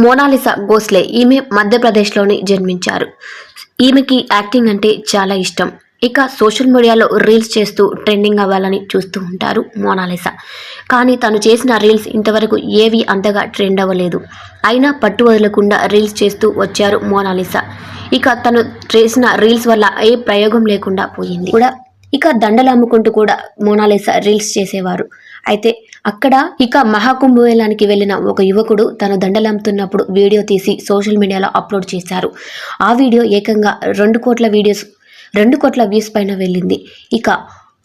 Mona Lisa గోస్లే ఈమె మధ్యప్రదేశ్లోని జన్మించారు. ఈమెకి యాక్టింగ్ అంటే చాలా ఇష్టం. ఇక సోషల్ మీడియాలో రీల్స్ చేస్తూ ట్రెండింగ్ అవ్వాలని చూస్తూ ఉంటారు మోనాలిసా. కానీ తను చేసిన రీల్స్ ఇంతవరకు ఏవి అంతగా ట్రెండ్ అవ్వలేదు. అయినా పట్టు వదలకుండా రీల్స్ చేస్తూ వచ్చారు మోనాలిసా. ఇక తను చేసిన రీల్స్ వల్ల ఏ ప్రయోగం లేకుండా పోయింది కూడా. ఇక దండలు అమ్ముకుంటూ కూడా మోనాలిసా రీల్స్ చేసేవారు. అయితే అక్కడ ఇక మహాకుంభమేళానికి వెళ్ళిన ఒక యువకుడు తన దండలు అమ్ముతున్నప్పుడు వీడియో తీసి సోషల్ మీడియాలో అప్లోడ్ చేశారు. ఆ వీడియో ఏకంగా 2 కోట్ల వ్యూస్ పైన వెళ్ళింది. ఇక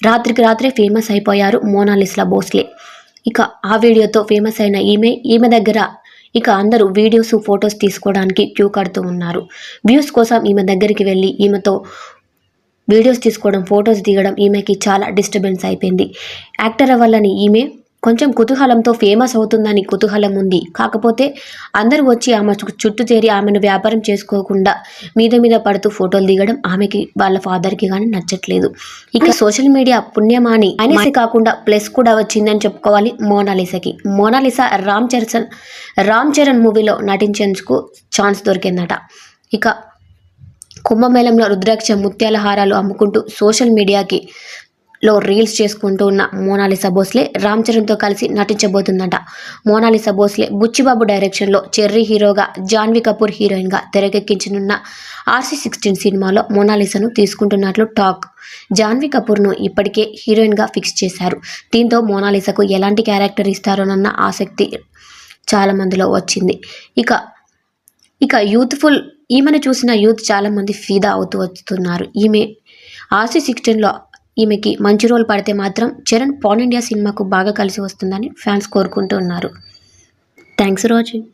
రాత్రికి రాత్రే ఫేమస్ అయిపోయారు మోనాలిసా భోస్లే. ఇక ఆ వీడియోతో ఫేమస్ అయిన ఈమె దగ్గర ఇక అందరూ వీడియోస్ ఫొటోస్ తీసుకోవడానికి క్యూ కడుతూ ఉన్నారు. వ్యూస్ కోసం ఈమె దగ్గరికి వెళ్ళి ఈమెతో వీడియోస్ తీసుకోవడం, ఫొటోస్ దిగడం ఈమెకి చాలా డిస్టర్బెన్స్ అయిపోయింది. యాక్టర్ అవ్వాలని ఈమె కొంచెం కుతూహలంతో ఫేమస్ అవుతుందని కుతూహలం ఉంది. కాకపోతే అందరూ వచ్చి ఆమె చుట్టూ చేరి ఆమెను వ్యాపారం చేసుకోకుండా మీద పడుతూ ఫోటోలు దిగడం ఆమెకి వాళ్ళ ఫాదర్కి కానీ నచ్చట్లేదు. ఇక సోషల్ మీడియా పుణ్యమాని అనేసి కాకుండా ప్లస్ కూడా వచ్చిందని చెప్పుకోవాలి మోనాలిసాకి. మోనాలిసా రామ్ చరణ్ మూవీలో నటించేందుకు ఛాన్స్ దొరికిందట. ఇక కుంభమేళంలో రుద్రాక్ష ముత్యాల హారాలు అమ్ముకుంటూ సోషల్ మీడియాకి రీల్స్ చేసుకుంటూ ఉన్న మోనాలిసా భోస్లే రామ్ చరణ్తో కలిసి నటించబోతుందట. మోనాలిసా భోస్లే బుచ్చిబాబు డైరెక్షన్లో చెర్రీ హీరోగా, జాన్వీ కపూర్ హీరోయిన్గా తెరకెక్కించనున్న RC16 సినిమాలో మోనాలిసాను తీసుకుంటున్నట్లు టాక్. జాన్వీ కపూర్ను ఇప్పటికే హీరోయిన్గా ఫిక్స్ చేశారు. దీంతో మోనాలిసాకు ఎలాంటి క్యారెక్టర్ ఇస్తారోనన్న ఆసక్తి చాలా మందిలో వచ్చింది. ఇక యూత్ఫుల్ ఈమెను చూసిన యూత్ చాలా మంది ఫిదా అవుతూ వస్తున్నారు. ఈమె RC16లో ఈమెకి మంచి రోల్ పడితే మాత్రం చరణ్ పాన్ ఇండియా సినిమాకు బాగా కలిసి వస్తుందని ఫ్యాన్స్ కోరుకుంటూ ఉన్నారు. Thanks for watching.